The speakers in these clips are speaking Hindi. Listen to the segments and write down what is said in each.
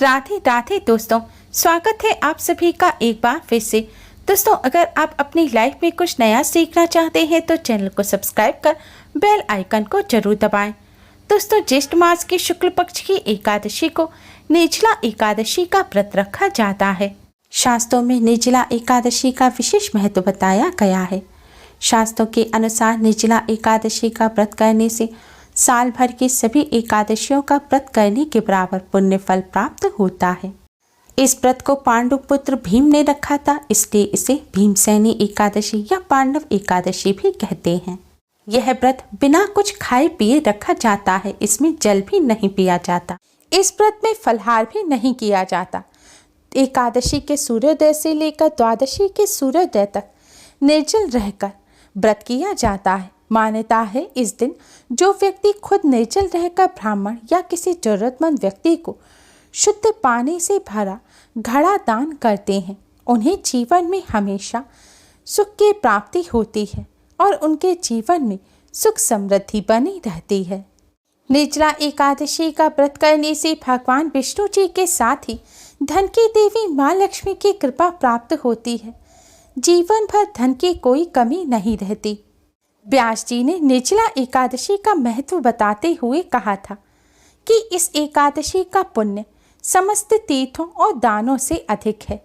राधे राधे दोस्तों, स्वागत है आप सभी का एक बार फिर से। दोस्तों, अगर आप अपनी लाइफ में कुछ नया सीखना चाहते हैं तो चैनल को सब्सक्राइब कर बेल आइकन को जरूर दबाएं। दोस्तों, ज्येष्ठ मास की शुक्ल पक्ष की एकादशी को निर्जला एकादशी का व्रत रखा जाता है। शास्त्रों में निर्जला एकादशी का विशेष महत्व बताया गया है। शास्त्रों के अनुसार निर्जला एकादशी का व्रत करने से साल भर की सभी एकादशियों का व्रत करने के बराबर पुण्य फल प्राप्त होता है। इस व्रत को पांडु पुत्र भीम ने रखा था, इसलिए इसे भीमसेनी एकादशी या पांडव एकादशी भी कहते हैं। यह व्रत बिना कुछ खाए पिए रखा जाता है। इसमें जल भी नहीं पिया जाता। इस व्रत में फलाहार भी नहीं किया जाता। एकादशी के सूर्योदय से लेकर द्वादशी के सूर्योदय तक निर्जल रहकर व्रत किया जाता है। मान्यता है इस दिन जो व्यक्ति खुद निर्जल रहकर ब्राह्मण या किसी जरूरतमंद व्यक्ति को शुद्ध पानी से भरा घड़ा दान करते हैं, उन्हें जीवन में हमेशा सुख की प्राप्ति होती है और उनके जीवन में सुख समृद्धि बनी रहती है। निर्जला एकादशी का व्रत करने से भगवान विष्णु जी के साथ ही धन की देवी माँ लक्ष्मी की कृपा प्राप्त होती है। जीवन भर धन की कोई कमी नहीं रहती। व्यास जी ने निर्जला एकादशी का महत्व बताते हुए कहा था कि इस एकादशी का पुण्य समस्त तीर्थों और दानों से अधिक है।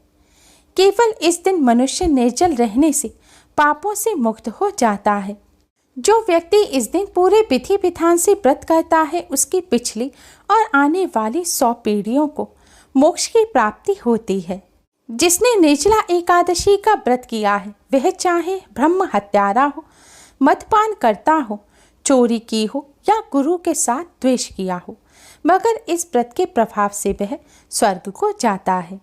केवल इस दिन मनुष्य निर्जल रहने से पापों से मुक्त हो जाता है। जो व्यक्ति इस दिन पूरे विधि विधान से व्रत करता है, उसकी पिछली और आने वाली 100 पीढ़ियों को मोक्ष की प्राप्ति होती है। जिसने निर्जला एकादशी का व्रत किया है, वह चाहे ब्रह्म हत्यारा हो, मदपान करता हो, चोरी की हो या गुरु के साथ द्वेष किया हो, मगर इस व्रत के प्रभाव से वह स्वर्ग को जाता है।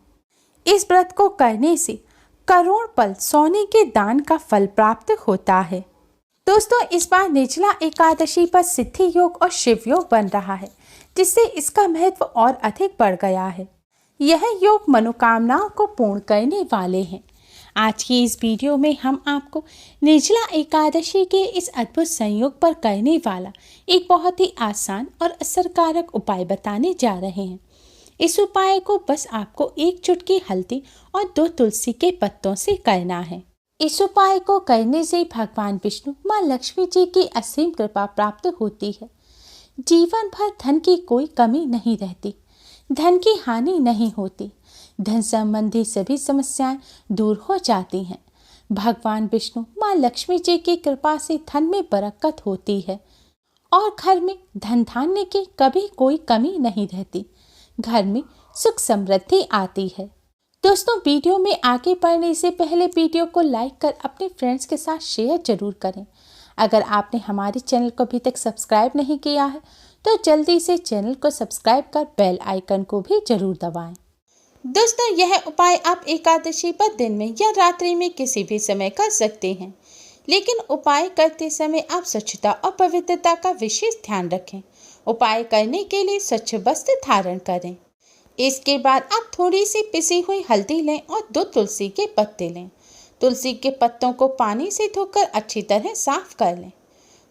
इस व्रत को करने से करोड़ पल सोने के दान का फल प्राप्त होता है। दोस्तों, इस बार निर्जला एकादशी पर सिद्धि योग और शिव योग बन रहा है, जिससे इसका महत्व और अधिक बढ़ गया है। यह योग मनोकामनाओं को पूर्ण करने वाले हैं। आज की इस वीडियो में हम आपको निर्जला एकादशी के इस अद्भुत संयोग पर करने वाला एक बहुत ही आसान और असरकारक उपाय बताने जा रहे हैं। इस उपाय को बस आपको 1 चुटकी हल्दी और 2 तुलसी के पत्तों से करना है। इस उपाय को करने से भगवान विष्णु माँ लक्ष्मी जी की असीम कृपा प्राप्त होती है। जीवन भर धन की कोई कमी नहीं रहती, धन की हानि नहीं होती, धन संबंधी सभी समस्याएं दूर हो जाती हैं। भगवान विष्णु माँ लक्ष्मी जी की कृपा से धन में बरकत होती है और घर में धन धान्य की कभी कोई कमी नहीं रहती। घर में सुख समृद्धि आती है। दोस्तों, वीडियो में आगे बढ़ने से पहले वीडियो को लाइक कर अपने फ्रेंड्स के साथ शेयर जरूर करें। अगर आपने हमारे चैनल को अभी तक सब्सक्राइब नहीं किया है तो जल्दी से चैनल को सब्सक्राइब कर बेल आइकन को भी जरूर दबाएं। दोस्तों, यह उपाय आप एकादशी पर दिन में या रात्रि में किसी भी समय कर सकते हैं, लेकिन उपाय करते समय आप स्वच्छता और पवित्रता का विशेष ध्यान रखें। उपाय करने के लिए स्वच्छ वस्त्र धारण करें। इसके बाद आप थोड़ी सी पिसी हुई हल्दी लें और 2 तुलसी के पत्ते लें। तुलसी के पत्तों को पानी से धोकर अच्छी तरह साफ कर लें।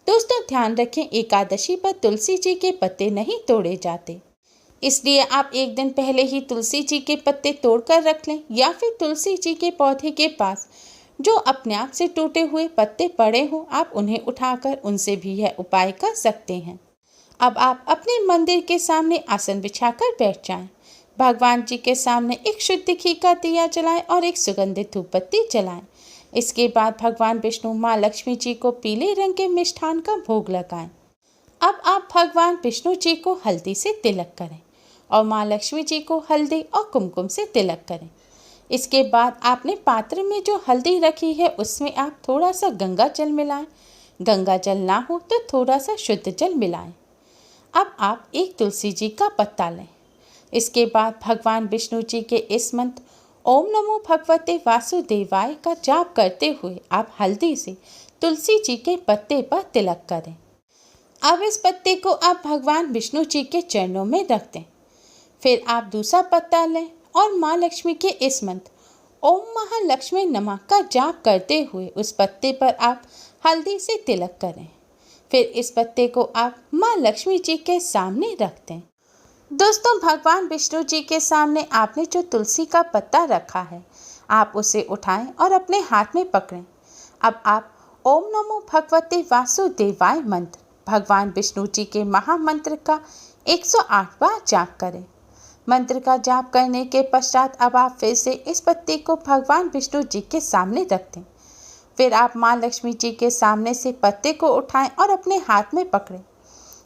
दोस्तों, ध्यान रखें, एकादशी पर तुलसी जी के पत्ते नहीं तोड़े जाते, इसलिए आप एक दिन पहले ही तुलसी जी के पत्ते तोड़कर रख लें, या फिर तुलसी जी के पौधे के पास जो अपने आप से टूटे हुए पत्ते पड़े हों, आप उन्हें उठाकर उनसे भी यह उपाय कर सकते हैं। अब आप अपने मंदिर के सामने आसन बिछाकर बैठ जाएं। भगवान जी के सामने एक शुद्ध घी का दिया जलाएं और एक सुगंधित धूप बत्ती जलाएं। इसके बाद भगवान विष्णु माँ लक्ष्मी जी को पीले रंग के मिष्ठान का भोग लगाएं। अब आप भगवान विष्णु जी को हल्दी से तिलक करें और माँ लक्ष्मी जी को हल्दी और कुमकुम से तिलक करें। इसके बाद आपने पात्र में जो हल्दी रखी है उसमें आप थोड़ा सा गंगा जल मिलाएं। गंगा जल ना हो तो थोड़ा सा शुद्ध जल मिलाएं। अब आप एक तुलसी जी का पत्ता लें। इसके बाद भगवान विष्णु जी के इस मंत्र ओम नमो भगवते वासुदेवाय का जाप करते हुए आप हल्दी से तुलसी जी के पत्ते पर तिलक करें। अब इस पत्ते को आप भगवान विष्णु जी के चरणों में रख दें। फिर आप दूसरा पत्ता लें और माँ लक्ष्मी के इस मंत्र ओम महालक्ष्मी नमः का जाप करते हुए उस पत्ते पर आप हल्दी से तिलक करें। फिर इस पत्ते को आप माँ लक्ष्मी जी के सामने रख दें। दोस्तों, भगवान विष्णु जी के सामने आपने जो तुलसी का पत्ता रखा है, आप उसे उठाएं और अपने हाथ में पकड़ें। अब आप ओम नमो भगवते वासुदेवाय मंत्र, भगवान विष्णु जी के महामंत्र का 108 बार जाप करें। मंत्र का जाप करने के पश्चात अब आप फिर से इस पत्ते को भगवान विष्णु जी के सामने रख दें। फिर आप माँ लक्ष्मी जी के सामने से पत्ते को उठाएं और अपने हाथ में पकड़ें।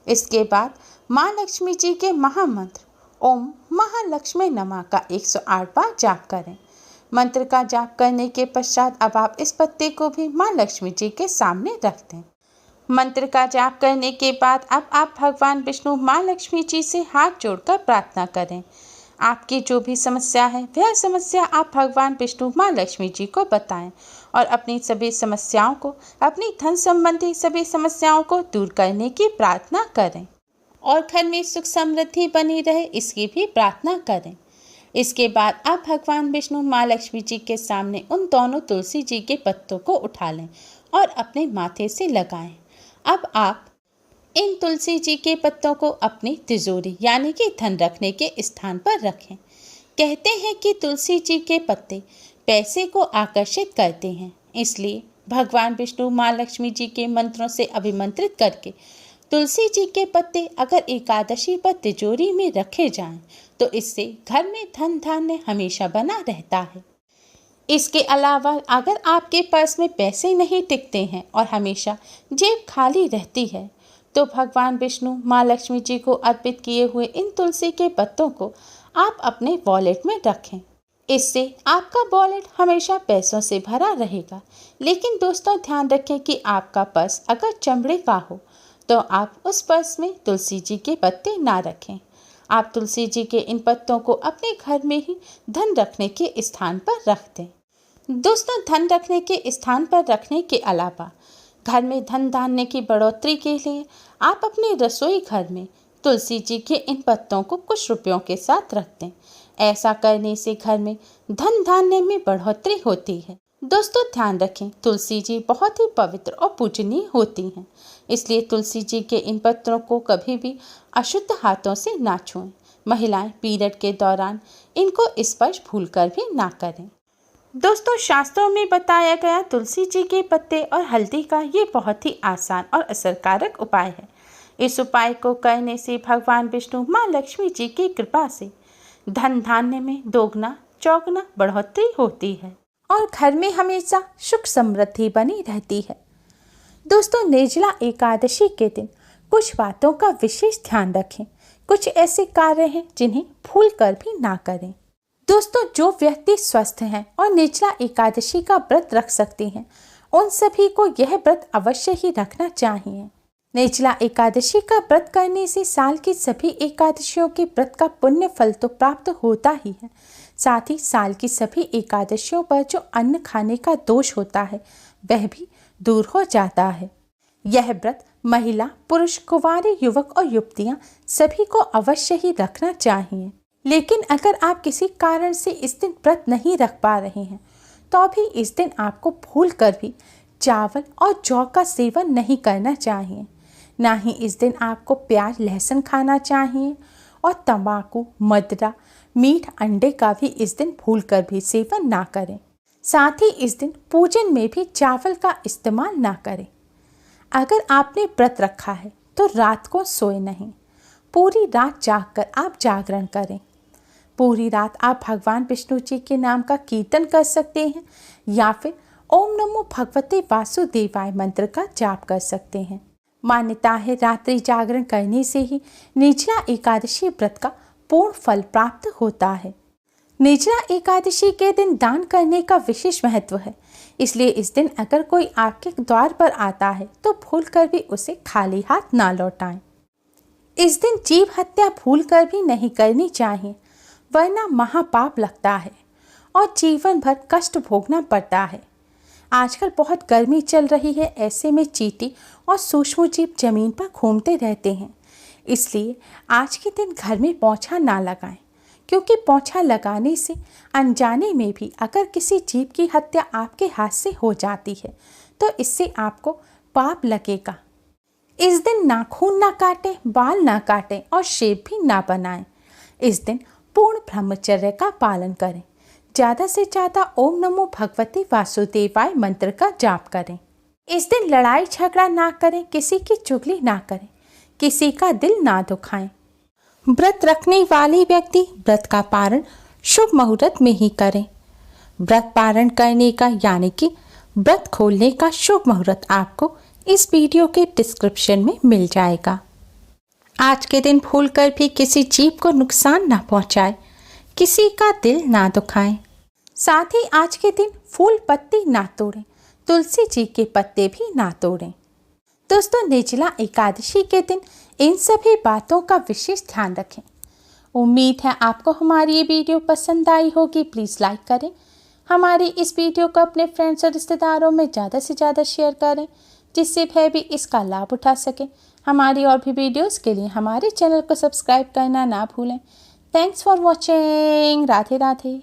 इसके बाद माँ लक्ष्मी जी के महामंत्र ओम महालक्ष्मी नमः का 108 बार जाप करें। मंत्र का जाप करने के पश्चात अब आप इस पत्ते को भी माँ लक्ष्मी जी के सामने रख दें। मंत्र का जाप करने के बाद अब आप भगवान विष्णु माँ लक्ष्मी जी से हाथ जोड़कर प्रार्थना करें। आपकी जो भी समस्या है वह समस्या आप भगवान विष्णु माँ लक्ष्मी जी को बताएं और अपनी सभी समस्याओं को, अपनी धन संबंधी सभी समस्याओं को दूर करने की प्रार्थना करें और घर में सुख समृद्धि बनी रहे इसकी भी प्रार्थना करें। इसके बाद आप भगवान विष्णु माँ लक्ष्मी जी के सामने उन दोनों तुलसी जी के पत्तों को उठा लें और अपने माथे से लगाएं। अब आप इन तुलसी जी के पत्तों को अपनी तिजोरी यानी कि धन रखने के स्थान पर रखें। कहते हैं कि तुलसी जी के पत्ते पैसे को आकर्षित करते हैं, इसलिए भगवान विष्णु माँ लक्ष्मी जी के मंत्रों से अभिमंत्रित करके तुलसी जी के पत्ते अगर एकादशी पर तिजोरी में रखे जाएं, तो इससे घर में धन धान्य हमेशा बना रहता है। इसके अलावा अगर आपके पर्स में पैसे नहीं टिकते हैं और हमेशा जेब खाली रहती है, तो भगवान विष्णु माँ लक्ष्मी जी को अर्पित किए हुए इन तुलसी के पत्तों को आप अपने वॉलेट में रखें। इससे आपका वॉलेट हमेशा पैसों से भरा रहेगा। लेकिन दोस्तों, ध्यान रखें कि आपका पर्स अगर चमड़े का हो तो आप उस पर्स में तुलसी जी के पत्ते ना रखें। आप तुलसी जी के इन पत्तों को अपने घर में ही धन रखने के स्थान पर रख दें। दोस्तों, धन रखने के स्थान पर रखने के अलावा घर में धन धान्य की बढ़ोतरी के लिए आप अपने रसोई घर में तुलसी जी के इन पत्तों को कुछ रुपयों के साथ रख दें। ऐसा करने से घर में धन धान्य में बढ़ोतरी होती है। दोस्तों, ध्यान रखें, तुलसी जी बहुत ही पवित्र और पूजनीय होती हैं, इसलिए तुलसी जी के इन पत्तों को कभी भी अशुद्ध हाथों से ना छुएं। महिलाएं पीरियड के दौरान इनको स्पर्श भूलकर भी ना करें। दोस्तों, शास्त्रों में बताया गया तुलसी जी के पत्ते और हल्दी का ये बहुत ही आसान और असरकारक उपाय है। इस उपाय को करने से भगवान विष्णु माँ लक्ष्मी जी की कृपा से धन धान्य में दोगुना चौगुना बढ़ोतरी होती है और घर में हमेशा सुख समृद्धि बनी रहती है। दोस्तों, निर्जला एकादशी के दिन कुछ बातों का विशेष ध्यान रखें। कुछ ऐसे कार्य हैं जिन्हें भूल कर भी ना करें। दोस्तों, जो व्यक्ति स्वस्थ हैं और निर्जला एकादशी का व्रत रख सकते हैं, उन सभी को यह व्रत अवश्य ही रखना चाहिए। निर्जला एकादशी का व्रत करने से साल की सभी एकादशियों के व्रत का पुण्य फल तो प्राप्त होता ही है, साथ ही साल की सभी एकादशियों पर जो अन्न खाने का दोष होता है वह भी दूर हो जाता है। यह व्रत महिला, पुरुष, कुंवारे, युवक और युवतियां सभी को अवश्य ही रखना चाहिए। लेकिन अगर आप किसी कारण से इस दिन व्रत नहीं रख पा रहे हैं, तो भी इस दिन आपको भूल कर भी चावल और जौ का सेवन नहीं करना चाहिए। ना ही इस दिन आपको प्याज लहसुन खाना चाहिए और तंबाकू, मदिरा, मीठ, अंडे का भी इस दिन भूल कर भी सेवन ना करें। साथ ही इस दिन पूजन में भी चावल का इस्तेमाल ना करें। अगर आपने व्रत रखा है तो रात को सोए नहीं, पूरी रात जागकर आप जागरण करें। पूरी रात आप भगवान विष्णु जी के नाम का कीर्तन कर सकते हैं या फिर ओम नमो भगवते वासुदेवाय मंत्र का जाप कर सकते हैं। मान्यता है रात्रि जागरण करने से ही निर्जला एकादशी व्रत का पूर्ण फल प्राप्त होता है। निर्जला एकादशी के दिन दान करने का विशेष महत्व है, इसलिए इस दिन अगर कोई आपके द्वार पर आता है तो भूलकर भी उसे खाली हाथ ना लौटाएं। इस दिन जीव हत्या भूलकर भी नहीं करनी चाहिए, वरना महापाप लगता है और जीवन भर कष्ट भोगना पड़ता है। आजकल बहुत गर्मी चल रही है, ऐसे में चींटी और सूक्ष्म जीव जमीन पर घूमते रहते हैं, इसलिए आज के दिन घर में पोंछा ना लगाएं, क्योंकि पोंछा लगाने से अनजाने में भी अगर किसी जीव की हत्या आपके हाथ से हो जाती है तो इससे आपको पाप लगेगा। इस दिन नाखून ना काटें, बाल ना काटें और शेव भी ना बनाएं। इस दिन पूर्ण ब्रह्मचर्य का पालन करें। ज़्यादा से ज़्यादा ओम नमो भगवते वासुदेवाय मंत्र का जाप करें। इस दिन लड़ाई झगड़ा ना करें, किसी की चुगली ना करें, किसी का दिल ना दुखाएं। व्रत रखने वाले व्यक्ति व्रत का पारण शुभ मुहूर्त में ही करें। व्रत पारण करने का यानी कि व्रत खोलने का शुभ मुहूर्त आपको इस वीडियो के डिस्क्रिप्शन में मिल जाएगा। आज के दिन भूलकर भी किसी जीव को नुकसान ना पहुंचाए, किसी का दिल ना दुखाएं। साथ ही आज के दिन फूल पत्ती ना तोड़ें, तुलसी जी के पत्ते भी ना तोड़ें। दोस्तों, निर्जला एकादशी के दिन इन सभी बातों का विशेष ध्यान रखें। उम्मीद है आपको हमारी ये वीडियो पसंद आई होगी। प्लीज़ लाइक करें, हमारी इस वीडियो को अपने फ्रेंड्स और रिश्तेदारों में ज़्यादा से ज़्यादा शेयर करें, जिससे वह भी इसका लाभ उठा सकें। हमारी और भी वीडियोस के लिए हमारे चैनल को सब्सक्राइब करना ना भूलें। Thanks for watching. Radhe Radhe.